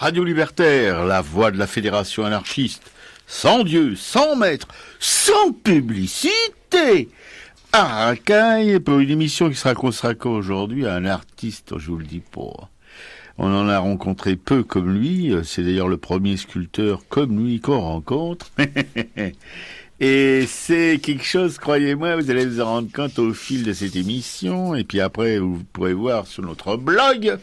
Radio Libertaire, la voix de la Fédération anarchiste, sans Dieu, sans maître, sans publicité. Arakaï, pour une émission qui sera consacrée aujourd'hui à un artiste, je vous le dis pas. On en a rencontré peu comme lui, c'est d'ailleurs le premier sculpteur comme lui qu'on rencontre. Et c'est quelque chose, croyez-moi, vous allez vous en rendre compte au fil de cette émission, et puis après vous pourrez voir sur notre blog.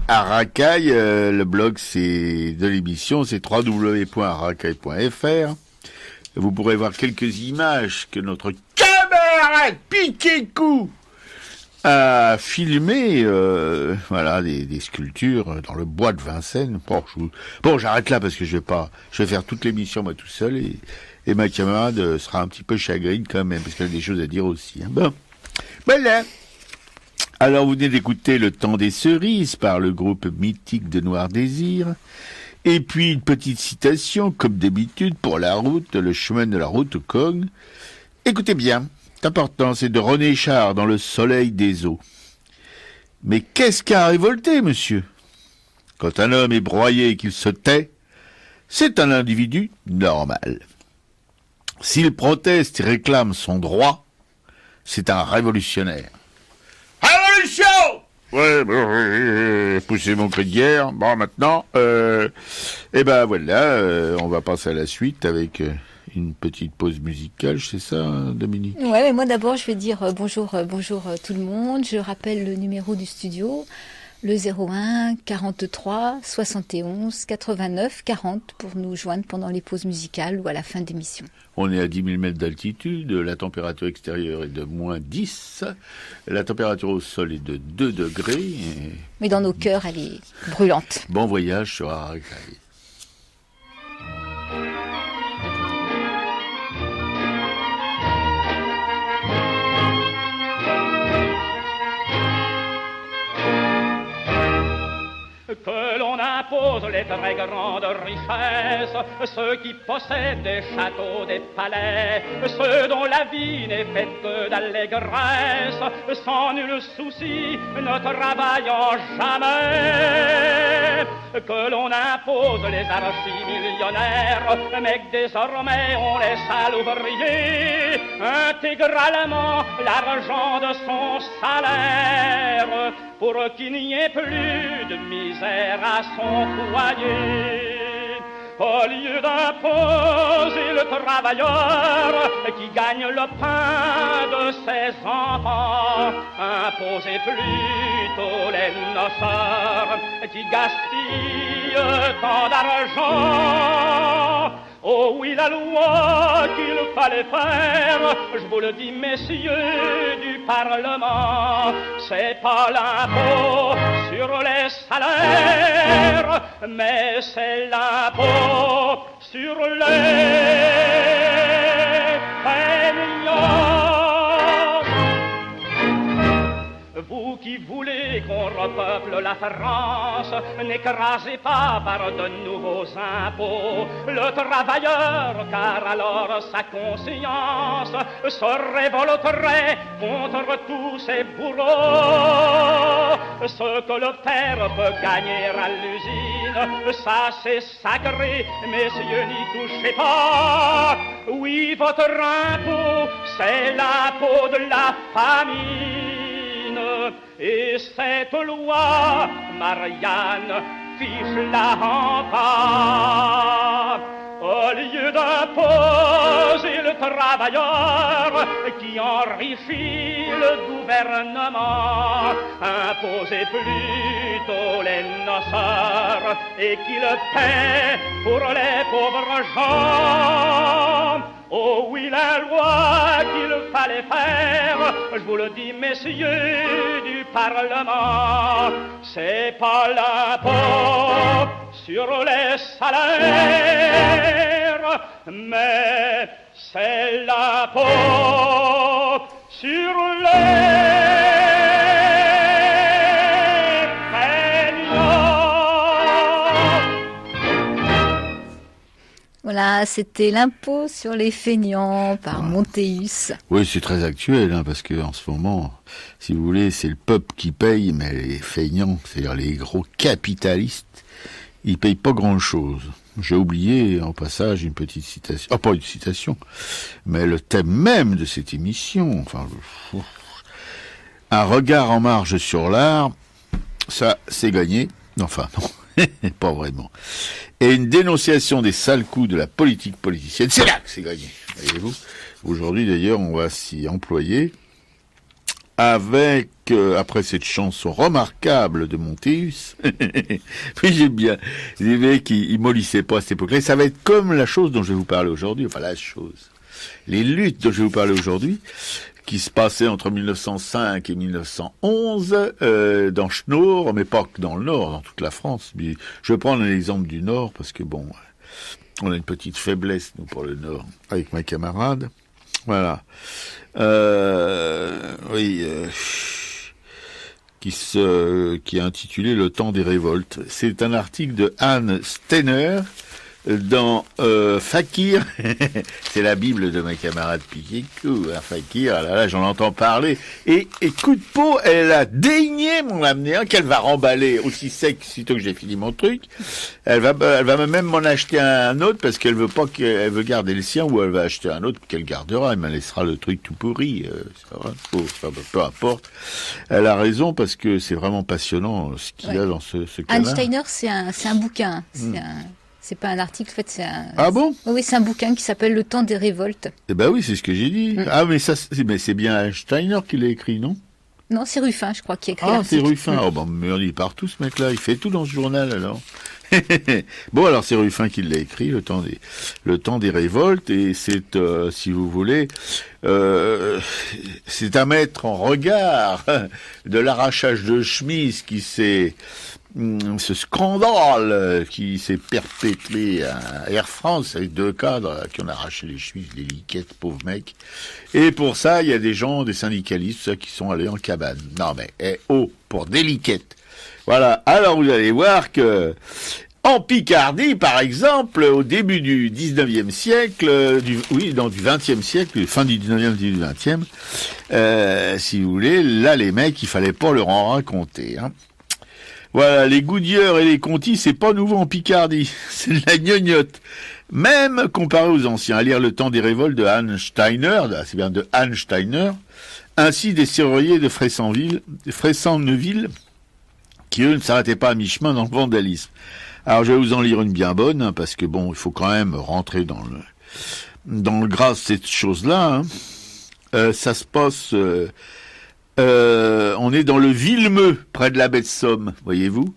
Arakaï, le blog c'est de l'émission, c'est www.arakaï.fr. Vous pourrez voir quelques images que notre camarade Piquet-Cou a filmé, voilà, des sculptures dans le bois de Vincennes. Bon, j'arrête là parce que je vais faire toute l'émission moi tout seul et ma camarade sera un petit peu chagrine quand même parce qu'elle a des choses à dire aussi. Hein. Bon, voilà. Alors vous venez d'écouter Le Temps des Cerises par le groupe mythique de Noir Désir. Et puis une petite citation, comme d'habitude, pour la route, le chemin de la route au Cognes. Écoutez bien, c'est important, c'est de René Char dans Le Soleil des eaux. Mais qu'est-ce qu'a révolté, monsieur? Quand un homme est broyé et qu'il se tait, c'est un individu normal. S'il proteste et réclame son droit, c'est un révolutionnaire. Révolution! Ouais, poussez mon cri de guerre. Bon, maintenant, et ben voilà, on va passer à la suite avec une petite pause musicale, c'est ça, hein, Dominique? Ouais, mais moi d'abord, je vais dire bonjour tout le monde. Je rappelle le numéro du studio, le 01 43 71 89 40 pour nous joindre pendant les pauses musicales ou à la fin d'émission. On est à 10 000 mètres d'altitude, la température extérieure est de moins 10, la température au sol est de 2 degrés. Mais dans nos cœurs, elle est brûlante. Bon voyage sur Arakaï. Que l'on impose les très grandes richesses, ceux qui possèdent des châteaux, des palais, ceux dont la vie n'est faite que d'allégresse, sans nul souci, ne travaillant jamais. Que l'on impose les archimillionnaires, mais que désormais on laisse à l'ouvrier intégralement l'argent de son salaire, pour qu'il n'y ait plus de misère à son foyer. Au lieu d'imposer le travailleur qui gagne le pain de ses enfants, imposez plutôt les noceurs qui gaspillent tant d'argent. Oh oui, la loi qu'il fallait faire, je vous le dis, messieurs du Parlement, c'est pas l'impôt sur les salaires, mais c'est l'impôt sur les fainéants. Vous qui voulez qu'on repeuple la France, n'écrasez pas par de nouveaux impôts le travailleur, car alors sa conscience se révolterait contre tous ses bourreaux. Ce que le père peut gagner à l'usine, ça c'est sacré, messieurs, n'y touchez pas. Oui, votre impôt, c'est l'impôt de la famille. Et cette loi, Marianne, fiche-la en pas. Au lieu d'imposer le travailleur qui enrichit le gouvernement, imposez plutôt les noceurs et qu'ils paient pour les pauvres gens. Oh oui, la loi qu'il fallait faire, je vous le dis, messieurs du Parlement, c'est pas l'impôt sur les salaires, mais c'est l'impôt sur les Voilà, Voilà, c'était l'impôt sur les feignants par Montéus. Oui, c'est très actuel, hein, parce que en ce moment, si vous voulez, c'est le peuple qui paye, mais les feignants, c'est-à-dire les gros capitalistes, ils payent pas grand-chose. J'ai oublié, en passage, une petite citation. Ah, pas une citation, mais le thème même de cette émission. Enfin, un regard en marge sur l'art, ça, c'est gagné. Enfin, non, pas vraiment. Et une dénonciation des sales coups de la politique politicienne, c'est là que c'est gagné. Voyez-vous. Aujourd'hui, d'ailleurs, on va s'y employer avec, après cette chanson remarquable de Montéus, oui, j'aime bien, les mecs, ils mollissaient pas à cette époque-là, ça va être comme la chose dont je vais vous parler aujourd'hui, enfin la chose, les luttes dont je vais vous parler aujourd'hui, qui se passaient entre 1905 et 1911, dans Schnoor, mais pas que dans le Nord, dans toute la France. Mais je vais prendre un exemple du Nord, parce que bon, on a une petite faiblesse, nous, pour le Nord, avec ma camarade. Voilà. Oui, qui est intitulé Le temps des révoltes. C'est un article de Anne Steiner dans Fakir. C'est la Bible de ma camarade Piquet-Cou, hein, Fakir. Là, j'en entends parler. Et coup de peau, elle a daigné m'en amener un qu'elle va remballer aussi sec sitôt que j'ai fini mon truc. Elle va même m'en acheter un autre parce qu'elle veut pas qu'elle veut garder le sien, ou elle va acheter un autre qu'elle gardera. Elle me laissera le truc tout pourri. Peu importe. Elle a raison parce que c'est vraiment passionnant ce qu'il y a dans ce cas-là. Anne Steiner, c'est un bouquin. C'est pas un article, en fait, c'est un... Ah bon? Oui, c'est un bouquin qui s'appelle Le temps des révoltes. Eh ben oui, c'est ce que j'ai dit. Ah, mais ça, c'est bien Steiner qui l'a écrit, non? Non, c'est Ruffin, je crois, qui a écrit l'article. Ah, c'est Ruffin. Oui. Oh, ben, mais on y part tout, ce mec-là. Il fait tout dans ce journal, alors. Bon, alors, c'est Ruffin qui l'a écrit, le temps des révoltes, et c'est, si vous voulez, c'est à mettre en regard de l'arrachage de chemise qui s'est, ce scandale qui s'est perpétué à Air France avec 2 cadres qui ont arraché les chemises, les liquettes, pauvres mecs. Et pour ça, il y a des gens, des syndicalistes, ça, qui sont allés en cabane. Non mais, pour des liquettes. Voilà. Alors vous allez voir que en Picardie, par exemple, au début du 19e siècle, du 20e siècle, fin du 19e, début du 20e, si vous voulez, là les mecs, il fallait pas leur en raconter, hein. Voilà, les Goudieurs et les Contis, c'est pas nouveau en Picardie, c'est de la gnognotte. Même comparé aux anciens, à lire Le temps des révoltes de Anne Steiner, c'est bien de Anne Steiner, ainsi des serruriers de Fressenneville, qui eux ne s'arrêtaient pas à mi-chemin dans le vandalisme. Alors je vais vous en lire une bien bonne, hein, parce que bon, il faut quand même rentrer dans le gras de cette chose-là, hein. Ça se passe... on est dans le Villemeux, près de la baie de Somme, voyez-vous.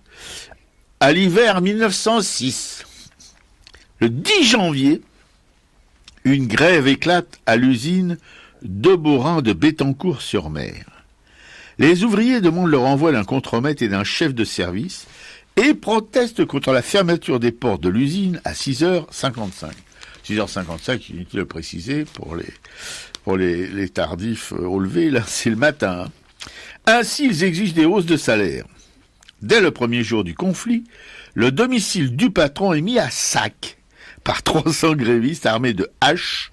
À l'hiver 1906, le 10 janvier, une grève éclate à l'usine Deborin de Bettencourt-sur-Mer. Les ouvriers demandent le renvoi d'un contremaître et d'un chef de service et protestent contre la fermeture des portes de l'usine à 6h55. 6h55, inutile de le préciser, pour les tardifs au lever, là, c'est le matin. Ainsi, ils exigent des hausses de salaire. Dès le premier jour du conflit, le domicile du patron est mis à sac par 300 grévistes armés de haches.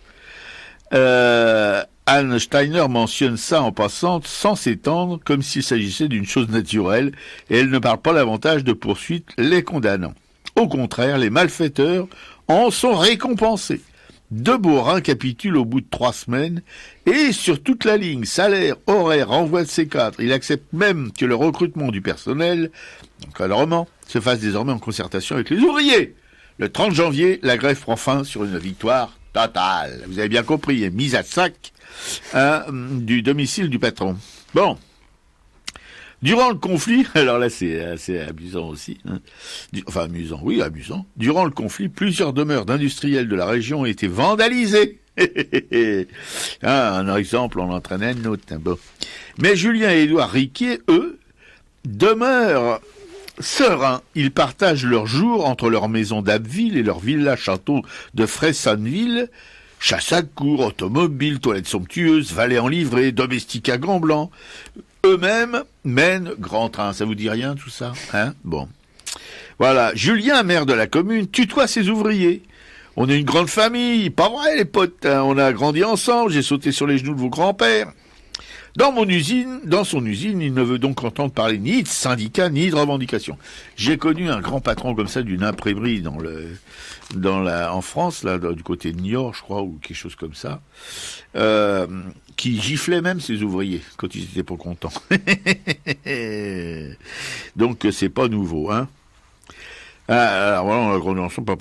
Anne Steiner mentionne ça en passant sans s'étendre, comme s'il s'agissait d'une chose naturelle, et elle ne parle pas davantage de poursuites les condamnant. Au contraire, les malfaiteurs en sont récompensés. Deborin capitule au bout de 3 semaines, et sur toute la ligne, salaire, horaire, renvoi de ses cadres, il accepte même que le recrutement du personnel, encadrement, se fasse désormais en concertation avec les ouvriers. Le 30 janvier, la grève prend fin sur une victoire totale. Vous avez bien compris, mise à sac du domicile du patron. Bon. Durant le conflit, alors là c'est assez amusant aussi, hein. Enfin amusant, oui amusant. Durant le conflit, plusieurs demeures d'industriels de la région ont été vandalisées. Un exemple, on entraînait un autre. Hein, bon. Mais Julien et Édouard Riquier, eux, demeurent sereins. Ils partagent leurs jours entre leur maison d'Abbeville et leur villa-château de Fressenneville. Chasse à cour, automobile, toilettes somptueuses, valets en livrée, domestiques à gants blancs. Eux-mêmes mènent grand train. Ça vous dit rien, tout ça, hein? Bon. Voilà. Julien, maire de la commune, tutoie ses ouvriers. On est une grande famille, pas vrai les potes, hein, on a grandi ensemble, j'ai sauté sur les genoux de vos grands-pères. Dans son usine, il ne veut donc entendre parler ni de syndicats, ni de revendications. J'ai connu un grand patron comme ça d'une imprimerie en France, là, du côté de Niort, je crois, ou quelque chose comme ça, qui giflait même ses ouvriers quand ils étaient pas contents. Donc, c'est pas nouveau, hein. Alors voilà, on a grandi ensemble.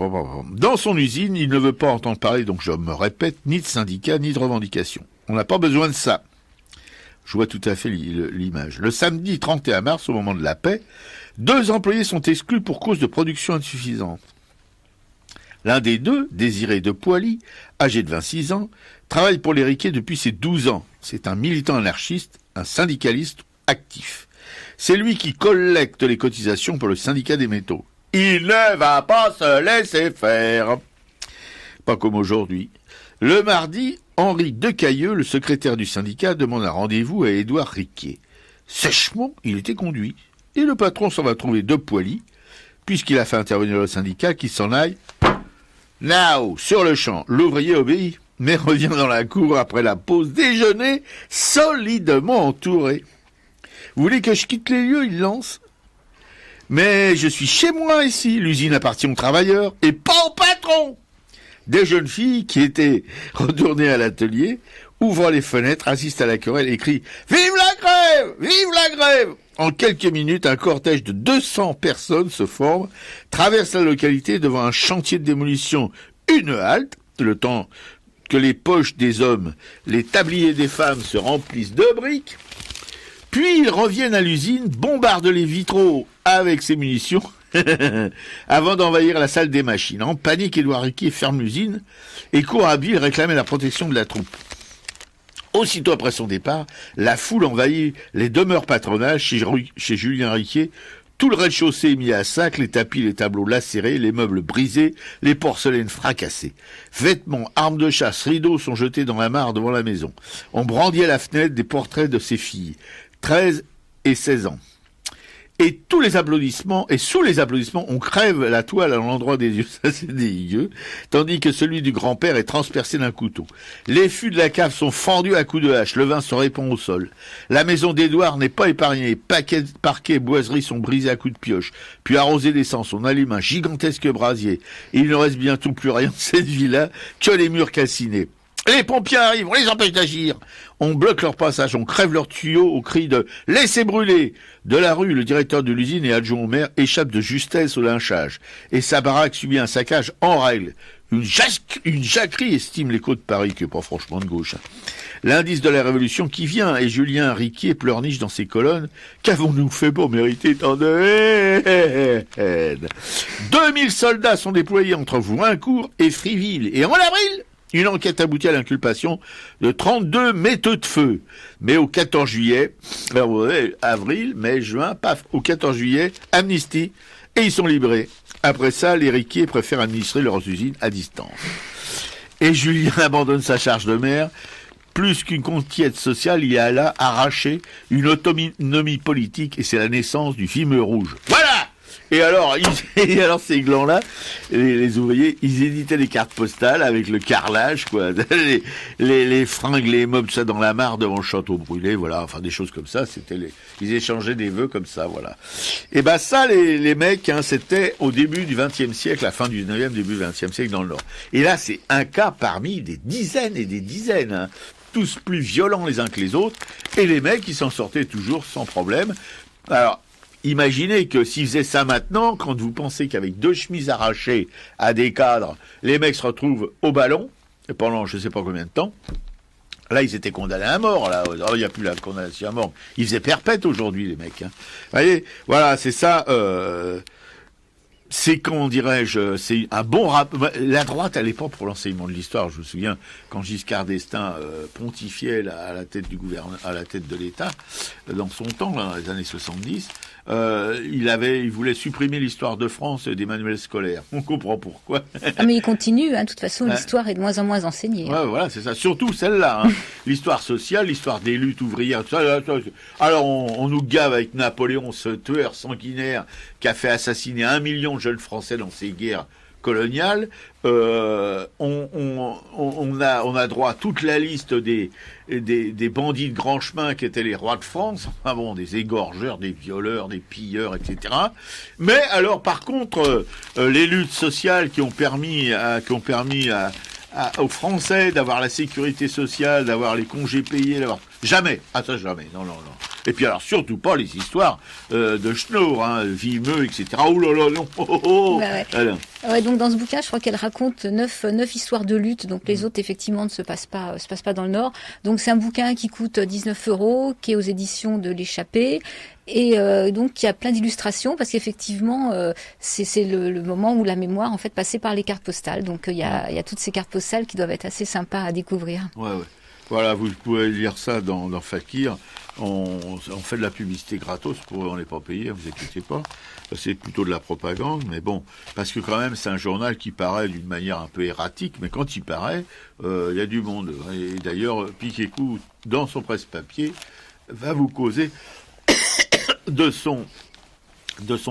Dans son usine, il ne veut pas entendre parler, donc je me répète, ni de syndicats, ni de revendications. On n'a pas besoin de ça. Je vois tout à fait l'image. Le samedi 31 mars, au moment de la paix, 2 employés sont exclus pour cause de production insuffisante. L'un des deux, Désiré de Poily, âgé de 26 ans, travaille pour les Riquets depuis ses 12 ans. C'est un militant anarchiste, un syndicaliste actif. C'est lui qui collecte les cotisations pour le syndicat des métaux. Il ne va pas se laisser faire. Pas comme aujourd'hui. Le mardi, Henri Decailleux, le secrétaire du syndicat, demande un rendez-vous à Édouard Riquier. Sèchement, il était conduit. Et le patron s'en va trouver de Poily, puisqu'il a fait intervenir le syndicat, qui s'en aille. Now, sur le champ, l'ouvrier obéit, mais revient dans la cour après la pause déjeuner, solidement entouré. Vous voulez que je quitte les lieux, il lance. Mais je suis chez moi ici, l'usine appartient aux travailleurs, et pas au patron. Des jeunes filles qui étaient retournées à l'atelier ouvrent les fenêtres, assistent à la querelle et crient « Vive la grève! Vive la grève !» En quelques minutes, un cortège de 200 personnes se forme, traverse la localité devant un chantier de démolition, une halte, le temps que les poches des hommes, les tabliers des femmes se remplissent de briques, puis ils reviennent à l'usine, bombardent les vitraux avec ses munitions, avant d'envahir la salle des machines. En panique, Édouard Riquier ferme l'usine et court à Bill réclamer la protection de la troupe. Aussitôt après son départ, la foule envahit les demeures patronales chez Julien Riquier. Tout le rez-de-chaussée est mis à sac, les tapis, les tableaux lacérés, les meubles brisés, les porcelaines fracassées. Vêtements, armes de chasse, rideaux sont jetés dans la mare devant la maison. On brandit à la fenêtre des portraits de ses filles, 13 et 16 ans. Et sous les applaudissements, on crève la toile à l'endroit des yeux, ça c'est dégueu, tandis que celui du grand-père est transpercé d'un couteau. Les fûts de la cave sont fendus à coups de hache, le vin se répand au sol. La maison d'Édouard n'est pas épargnée, parquets, boiseries sont brisés à coups de pioche, puis arrosés d'essence, on allume un gigantesque brasier. Il ne reste bientôt plus rien de cette villa que les murs calcinés. Les pompiers arrivent, on les empêche d'agir. On bloque leur passage, on crève leurs tuyaux au cri de « Laissez brûler !» De la rue, le directeur de l'usine et adjoint au maire échappe de justesse au lynchage. Et sa baraque subit un saccage en règle. Une jacquerie, estime l'écho de Paris, qui est pas franchement de gauche. L'indice de la révolution qui vient, et Julien Riquier pleurniche dans ses colonnes. Qu'avons-nous fait pour mériter tant de haine ? 2000 soldats sont déployés entre Voincourt et Friville. Et en avril, une enquête aboutit à l'inculpation de 32 metteux de feu. Mais au 14 juillet, avril, mai, juin, paf, au 14 juillet, amnistie, et ils sont libérés. Après ça, les Riquier préfèrent administrer leurs usines à distance. Et Julien abandonne sa charge de maire. Plus qu'une conquête sociale, il a là arraché une autonomie politique, et c'est la naissance du film rouge. Voilà! Et alors ces glands-là, les ouvriers, ils éditaient les cartes postales avec le carrelage, quoi, les fringues, les meubles, ça dans la mare devant le château brûlé, voilà, enfin des choses comme ça. Ils échangeaient des vœux comme ça, voilà. Et ben ça, les mecs, hein, c'était au début du XXe siècle, la fin du XIXe, début du XXe siècle dans le Nord. Et là, c'est un cas parmi des dizaines et des dizaines, hein, tous plus violents les uns que les autres, et les mecs, ils s'en sortaient toujours sans problème. Alors, imaginez que s'ils faisaient ça maintenant, quand vous pensez qu'avec 2 chemises arrachées à des cadres, les mecs se retrouvent au ballon, pendant je sais pas combien de temps, là ils étaient condamnés à mort, là, il n'y a plus la condamnation à mort. Ils faisaient perpète aujourd'hui, les mecs. Hein. Vous voyez, voilà, c'est ça, c'est, comment dirais-je, c'est un bon rapport. La droite, à l'époque, pour l'enseignement de l'histoire, je me souviens, quand Giscard d'Estaing pontifiait à la tête du gouvernement, à la tête de l'État, dans son temps, là, dans les années 70, il voulait supprimer l'histoire de France des manuels scolaires. On comprend pourquoi. Ah, mais il continue, hein. De toute façon, l'histoire est de moins en moins enseignée. Ouais, voilà, c'est ça. Surtout celle-là, hein. L'histoire sociale, l'histoire des luttes ouvrières, tout ça. Alors, on nous gave avec Napoléon, ce tueur sanguinaire qui a fait assassiner 1 million de jeunes Français dans ces guerres coloniale, on a droit à toute la liste des bandits de grand chemin qui étaient les rois de France, enfin bon, des égorgeurs, des violeurs, des pilleurs, etc. Mais alors, par contre, les luttes sociales qui ont permis aux Français d'avoir la sécurité sociale, d'avoir les congés payés, d'avoir... Jamais. Ah, ça, jamais. Non. Et puis alors, surtout pas les histoires de Schnorr, Vimeux, etc. Oh là là, non. Ouais. Ouais, donc dans ce bouquin, je crois qu'elle raconte 9 histoires de lutte. Donc les autres, effectivement, ne se passent pas dans le Nord. Donc c'est un bouquin qui coûte 19 €, qui est aux éditions de l'Échappée. Et donc il y a plein d'illustrations parce qu'effectivement c'est le moment où la mémoire en fait passait par les cartes postales. Donc il y a toutes ces cartes postales qui doivent être assez sympas à découvrir. Ouais. Voilà, vous pouvez lire ça dans Fakir. On fait de la publicité gratos, on n'est pas payé, vous inquiétez pas. C'est plutôt de la propagande, mais bon, parce que quand même c'est un journal qui paraît d'une manière un peu erratique, mais quand il paraît, il y a du monde. Et d'ailleurs, Piquet-Cou, dans son presse-papier, va vous causer de son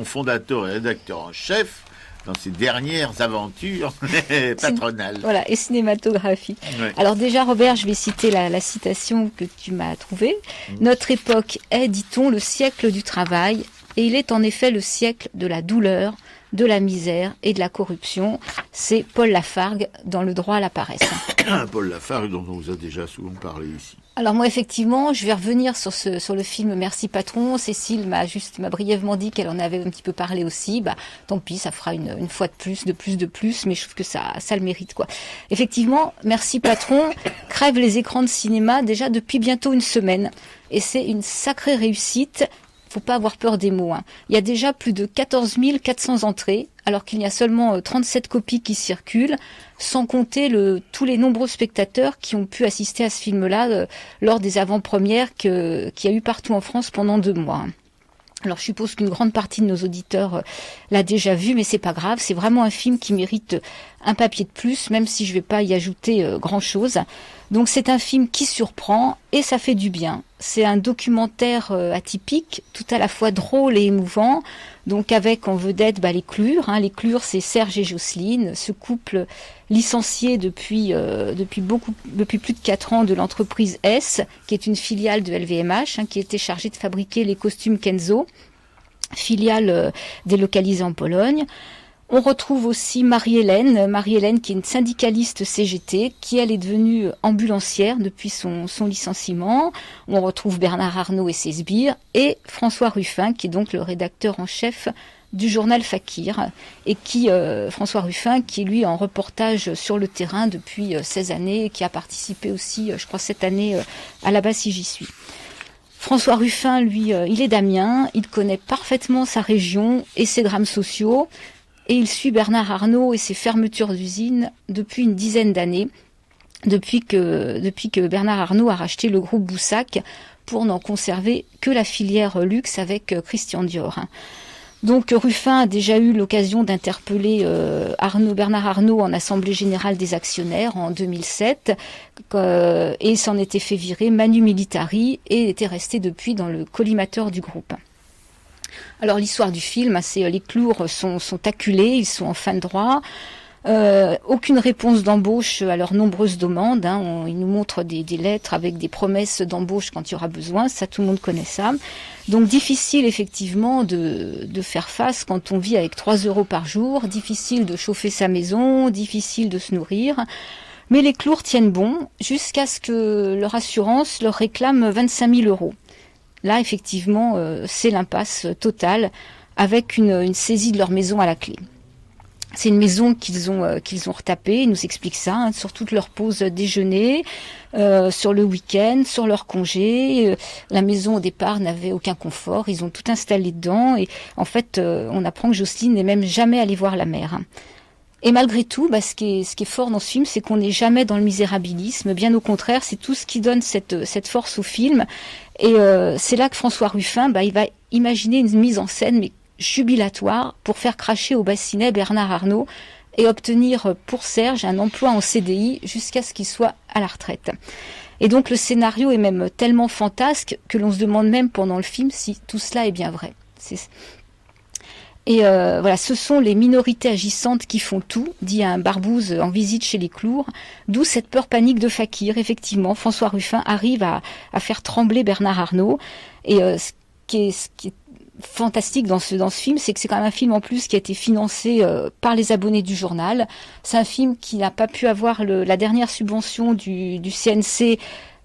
fondateur et rédacteur en chef dans ses dernières aventures patronales. Voilà, et cinématographiques. Ouais. Alors déjà, Robert, je vais citer la citation que tu m'as trouvée. Notre époque est, dit-on, le siècle du travail, et il est en effet le siècle de la douleur, de la misère et de la corruption. C'est Paul Lafargue dans Le droit à la paresse. Paul Lafargue, dont on vous a déjà souvent parlé ici. Alors moi, effectivement, je vais revenir sur le film Merci Patron. Cécile m'a brièvement dit qu'elle en avait un petit peu parlé aussi. Bah, tant pis, ça fera une fois de plus, mais je trouve que ça le mérite, quoi. Effectivement, Merci Patron crève les écrans de cinéma déjà depuis bientôt une semaine. Et c'est une sacrée réussite. Faut pas avoir peur des mots. Il y a déjà plus de 14 400 entrées, alors qu'il y a seulement 37 copies qui circulent, sans compter tous les nombreux spectateurs qui ont pu assister à ce film-là lors des avant-premières qu'il y a eu partout en France pendant 2 mois. Alors je suppose qu'une grande partie de nos auditeurs l'a déjà vu, mais c'est pas grave, c'est vraiment un film qui mérite un papier de plus, même si je vais pas y ajouter grand-chose. Donc c'est un film qui surprend et ça fait du bien. C'est un documentaire atypique, tout à la fois drôle et émouvant, donc avec en vedette les Clure. Les Clure, c'est Serge et Jocelyne, ce couple licencié depuis plus de 4 ans de l'entreprise S, qui est une filiale de LVMH, qui était chargée de fabriquer les costumes Kenzo, filiale délocalisée en Pologne. On retrouve aussi Marie-Hélène qui est une syndicaliste CGT, qui elle est devenue ambulancière depuis son licenciement. On retrouve Bernard Arnault et ses sbires, et François Ruffin, qui est donc le rédacteur en chef du journal Fakir, et François Ruffin, qui est lui en reportage sur le terrain depuis 16 années, et qui a participé aussi, je crois, cette année à La Bas si j'y suis. François Ruffin, lui, il est d'Amiens, il connaît parfaitement sa région et ses drames sociaux, et il suit Bernard Arnault et ses fermetures d'usines depuis une dizaine d'années, depuis que Bernard Arnault a racheté le groupe Boussac pour n'en conserver que la filière luxe avec Christian Dior. Donc Ruffin a déjà eu l'occasion d'interpeller Bernard Arnault en Assemblée Générale des Actionnaires en 2007 et s'en était fait virer manu militari et était resté depuis dans le collimateur du groupe. Alors l'histoire du film, c'est les Clure sont acculés, ils sont en fin de droit. Aucune réponse d'embauche à leurs nombreuses demandes. Ils nous montrent des lettres avec des promesses d'embauche quand il y aura besoin. Ça, tout le monde connaît ça. Donc difficile effectivement de faire face quand on vit avec 3 € par jour. Difficile de chauffer sa maison, difficile de se nourrir. Mais les Clure tiennent bon jusqu'à ce que leur assurance leur réclame 25 000 €. Là, effectivement, c'est l'impasse totale avec une saisie de leur maison à la clé. C'est une maison qu'ils ont retapée, ils nous expliquent ça, sur toute leur pause déjeuner, sur le week-end, sur leur congé. La maison, au départ, n'avait aucun confort, ils ont tout installé dedans. Et en fait, on apprend que Jocelyne n'est même jamais allée voir la mère. Et malgré tout, ce qui est fort dans ce film, c'est qu'on n'est jamais dans le misérabilisme. Bien au contraire, c'est tout ce qui donne cette force au film. Et c'est là que François Ruffin, il va imaginer une mise en scène, mais jubilatoire, pour faire cracher au bassinet Bernard Arnault et obtenir pour Serge un emploi en CDI jusqu'à ce qu'il soit à la retraite. Et donc le scénario est même tellement fantasque que l'on se demande même pendant le film si tout cela est bien vrai. Et voilà, ce sont les minorités agissantes qui font tout, dit un Barbouze en visite chez les Clours, d'où cette peur panique de Fakir. Effectivement, François Ruffin arrive à faire trembler Bernard Arnault. Et ce qui est fantastique dans ce film, c'est que c'est quand même un film en plus qui a été financé par les abonnés du journal. C'est un film qui n'a pas pu avoir la dernière subvention du CNC,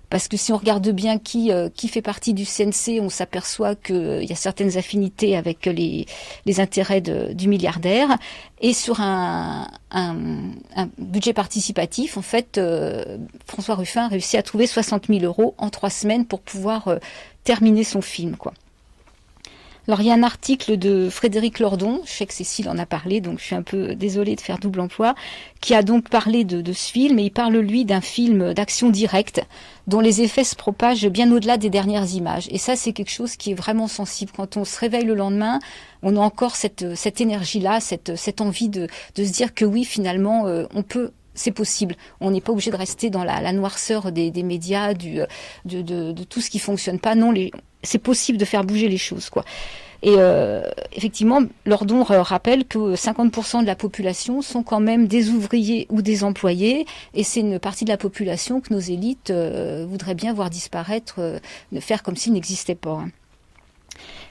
parce que si on regarde bien qui fait partie du CNC, on s'aperçoit qu'il y a certaines affinités avec les intérêts du milliardaire. Et sur un budget participatif, en fait, François Ruffin a réussi à trouver 60 000 € en 3 semaines pour pouvoir terminer son film, quoi. Alors, il y a un article de Frédéric Lordon, je sais que Cécile en a parlé, donc je suis un peu désolée de faire double emploi, qui a donc parlé de ce film, et il parle, lui, d'un film d'action directe, dont les effets se propagent bien au-delà des dernières images. Et ça, c'est quelque chose qui est vraiment sensible. Quand on se réveille le lendemain, on a encore cette énergie-là, cette envie de se dire que oui, finalement, on peut... C'est possible. On n'est pas obligé de rester dans la noirceur des médias, de tout ce qui fonctionne pas. Non, c'est possible de faire bouger les choses, quoi. Et effectivement, Lordon rappelle que 50% de la population sont quand même des ouvriers ou des employés, et c'est une partie de la population que nos élites voudraient bien voir disparaître, faire comme s'il n'existait pas. Hein.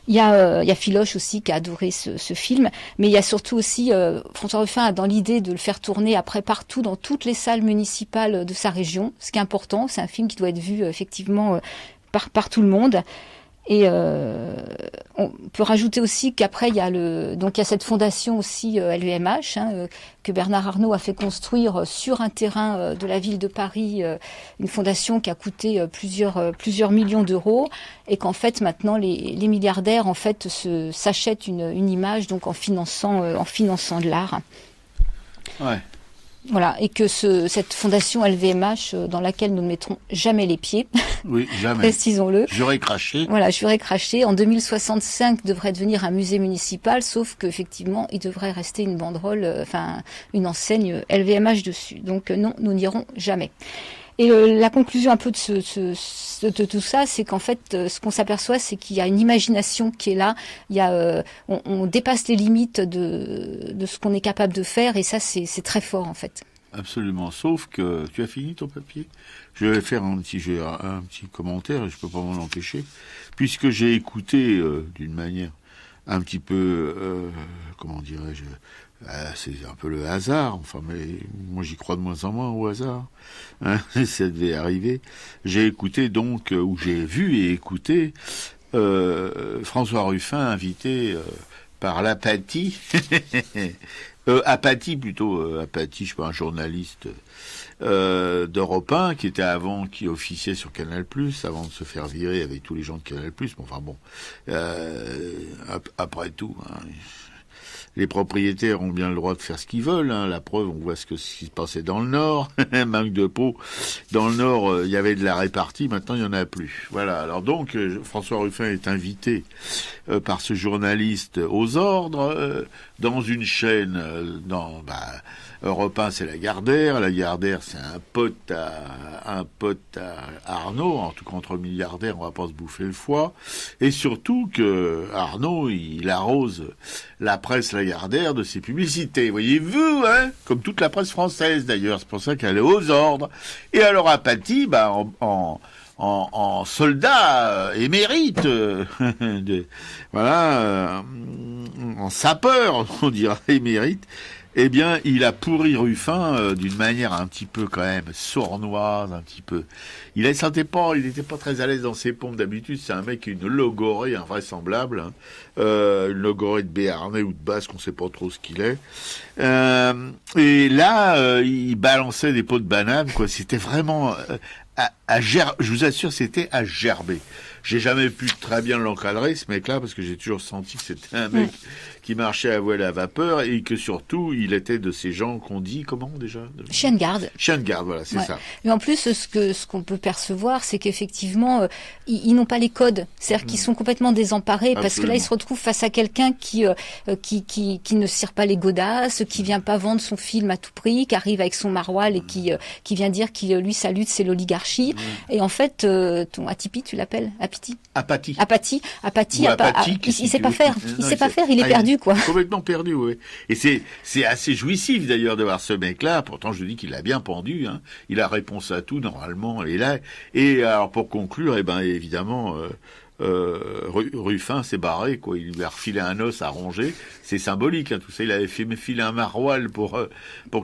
Il y a Philoche aussi qui a adoré ce film, mais il y a surtout aussi François Ruffin a dans l'idée de le faire tourner après partout dans toutes les salles municipales de sa région, ce qui est important. C'est un film qui doit être vu effectivement par tout le monde. Et on peut rajouter aussi qu'après il y a cette fondation aussi LVMH que Bernard Arnault a fait construire sur un terrain de la ville de Paris, une fondation qui a coûté plusieurs millions d'euros, et qu'en fait maintenant les milliardaires en fait s'achètent une image, donc en finançant de l'art. Ouais. Voilà, et que cette fondation LVMH, dans laquelle nous ne mettrons jamais les pieds, oui, jamais. Précisons-le. J'aurais craché. Voilà, j'aurais craché. En 2065, devrait devenir un musée municipal, sauf qu'effectivement, il devrait rester une banderole, une enseigne LVMH dessus. Donc non, nous n'irons jamais. Et la conclusion un peu de tout ça, c'est qu'en fait, ce qu'on s'aperçoit, c'est qu'il y a une imagination qui est là. Il y a, on dépasse les limites de ce qu'on est capable de faire, et ça, c'est très fort en fait. Absolument. Sauf que tu as fini ton papier. Je vais faire un petit commentaire, et je peux pas m'en empêcher, puisque j'ai écouté d'une manière un petit peu, comment dirais-je. C'est un peu le hasard, mais moi j'y crois de moins en moins au hasard. Hein, ça devait arriver. J'ai écouté donc, ou j'ai vu et écouté François Ruffin invité par l'Apathie, Apathie plutôt, Apathie, je sais pas, un journaliste d'Europe 1 qui officiait sur Canal+, avant de se faire virer avec tous les gens de Canal+. Enfin bon, après tout... Hein, les propriétaires ont bien le droit de faire ce qu'ils veulent. Hein. La preuve, on voit ce qui se passait dans le Nord. Manque de peau. Dans le Nord, il y avait de la répartie. Maintenant, il n'y en a plus. Voilà. Alors donc, François Ruffin est invité par ce journaliste aux ordres dans une chaîne. Europe 1, c'est Lagardère. Lagardère, c'est un pote à Arnault. En tout cas, entre milliardaires, on va pas se bouffer le foie. Et surtout que Arnault, il arrose la presse Lagardère de ses publicités. Voyez-vous, hein, comme toute la presse française d'ailleurs. C'est pour ça qu'elle est aux ordres. Et alors, Apathie, en soldat émérite, en sapeur, on dirait émérite. Eh bien, il a pourri Ruffin d'une manière un petit peu quand même sournoise, un petit peu. Il n'était pas très à l'aise dans ses pompes d'habitude. C'est un mec qui a une logorée invraisemblable, hein. Une logorée de Béarnais ou de Basque, on sait pas trop ce qu'il est. Et là, il balançait des pots de banane, quoi. C'était vraiment je vous assure, c'était à gerber. J'ai jamais pu très bien l'encadrer, ce mec-là, parce que j'ai toujours senti que c'était un mec qui marchait à voile à vapeur, et que surtout, il était de ces gens qu'on dit, comment déjà? Chien de garde. Chien de garde, voilà, c'est ça. Mais en plus, ce qu'on peut percevoir, c'est qu'effectivement, ils n'ont pas les codes. C'est-à-dire qu'ils sont complètement désemparés. Absolument. Parce que là, ils se retrouvent face à quelqu'un qui ne cire pas les godasses, qui vient pas vendre son film à tout prix, qui arrive avec son maroilles et qui vient dire qu'il, lui, sa lutte, c'est l'oligarchie. Et en fait, ton Atipi, tu l'appelles? Apathie. Il sait pas faire. Il sait pas faire. Il est perdu perdu, quoi. Complètement perdu, oui. Et c'est assez jouissif d'ailleurs de voir ce mec-là. Pourtant, je dis qu'il l'a bien pendu. Hein. Il a réponse à tout normalement. Et là, et alors pour conclure, évidemment. Ruffin s'est barré, quoi. Il lui a refilé un os à ronger. C'est symbolique, hein, tout ça. Il avait filé un maroilles pour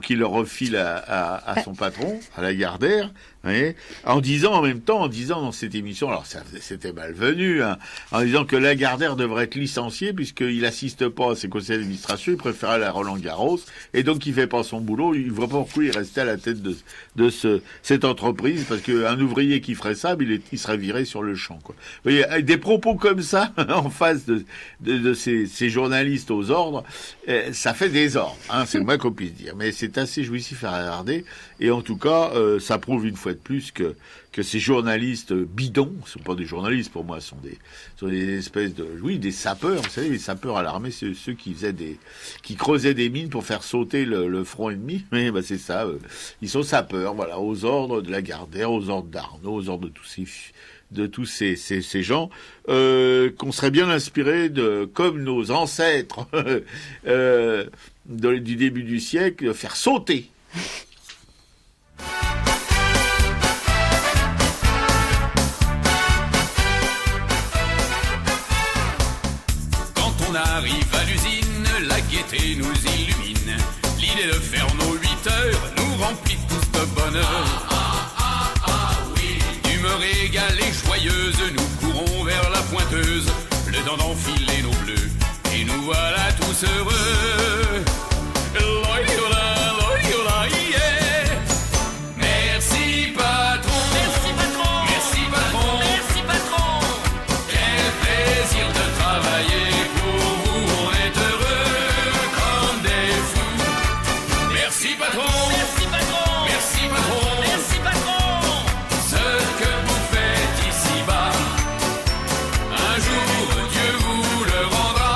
qu'il le refile à son patron, à Lagardère, voyez, en disant dans cette émission, alors c'était malvenu, hein, en disant que Lagardère devrait être licencié puisqu'il assiste pas à ses conseils d'administration, il préfère aller à Roland-Garros, et donc il fait pas son boulot, il voit pas pourquoi il restait à la tête de cette entreprise, parce qu'un ouvrier qui ferait ça, il serait viré sur le champ, quoi. Vous voyez, des propos comme ça en face de ces journalistes aux ordres, ça fait désordre, hein, c'est le moins qu'on puisse dire. Mais c'est assez jouissif à regarder, et en tout cas, ça prouve une fois de plus que ces journalistes bidons, ce sont pas des journalistes pour moi, ce sont des espèces des sapeurs. Vous savez, les sapeurs à l'armée, c'est ceux qui creusaient des mines pour faire sauter le front ennemi. Mais c'est ça, ils sont sapeurs, voilà, aux ordres de Lagardère, aux ordres d'Arnaud, aux ordres de tous ces gens qu'on serait bien inspiré comme nos ancêtres du début du siècle, de faire sauter. Quand on arrive à l'usine, la gaieté nous illumine. L'idée de faire nos 8 heures nous remplit tous de bonheur. D'humeur égale et joyeuse, nous courons vers la pointeuse, le temps d'enfiler nos bleus, et nous voilà tous heureux. Loyola, loyola, yeah. Merci patron, merci patron, merci patron, merci patron. Quel plaisir de travailler pour vous, on est heureux comme des fous. Merci patron, merci patron, merci patron, merci patron. Ce que vous faites ici-bas, un jour Dieu vous le rendra.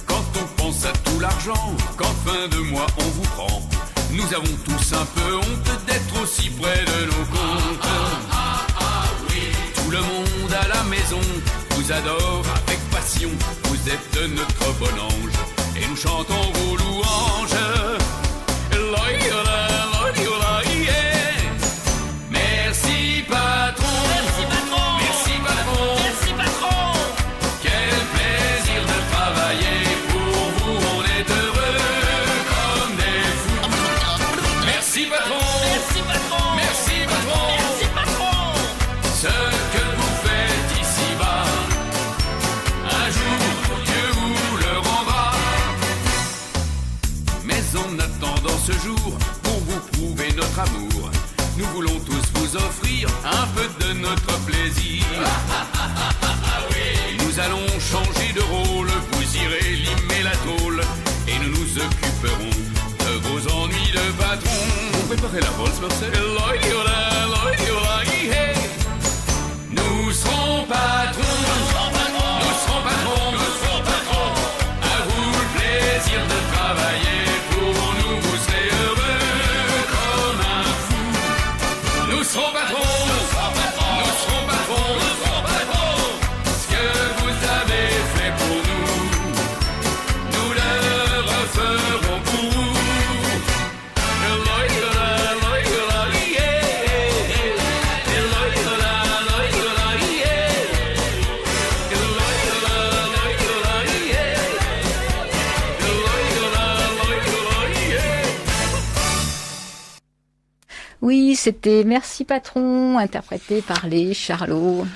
Quand on pense à tout l'argent qu'en fin de mois on vous prend, nous avons tous un peu honte d'être aussi près de nos comptes. Tout le monde à la maison vous adore avec passion, vous êtes notre bon ange et nous chantons vos louanges. Loyola, loyola, yeah. Merci patron, merci patron, merci patron, merci patron. Quel plaisir de travailler pour vous, on est heureux comme des fous. Merci patron, merci patron, merci patron, merci patron. Ce que vous faites ici-bas, un jour Dieu vous le rendra. Mais en attendant ce jour, pour vous prouver notre amour, nous voulons tous vous offrir un peu de notre plaisir. Nous allons changer de rôle, vous irez limer la tôle, et nous nous occuperons de vos ennuis de patron. Vous préparez la valse, Marcel? Loyola, loyola, yeah. Nous serons patrons, nous serons patrons, nous serons patrons, nous serons patrons. À vous le plaisir de travailler pour nous, vous serez heureux comme un fou. Nous serons patrons, nous serons patrons, nous serons patrons, nous serons patrons. Ce que vous avez fait pour nous, nous le referons pour vous. Loyola, loyola, yeah. Loyola, loyola, yeah. Loyola, loyola, yeah. Loyola, loyola, yeah. Oui, c'était Merci Patron, interprété par les Charlots.